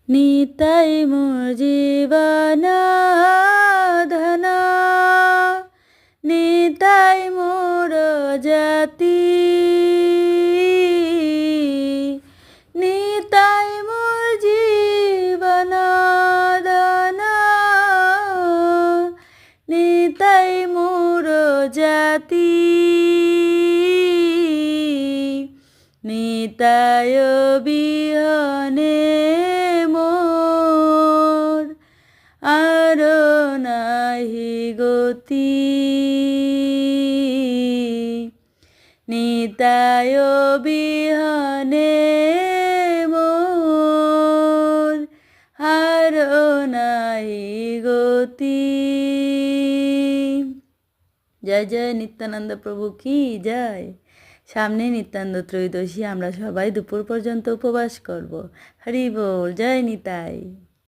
নিতাই মোর জীবনাধান, নিতাই মোর জাতি, নিতাই মোর জীবনাধান, নিতাই মোর জাতি, নিতাই বিহনে মোর আরো নাহি গতি, নিতাই বিহনে মোর আরো নাহি গতি। জয় জয় নিত্যানন্দ প্রভু কি জয়। সামনে নিত্যানন্দ ত্রয়োদশী, আমরা সবাই দুপুর পর্যন্ত উপবাস করব। হরি বল, জয় নিতাই।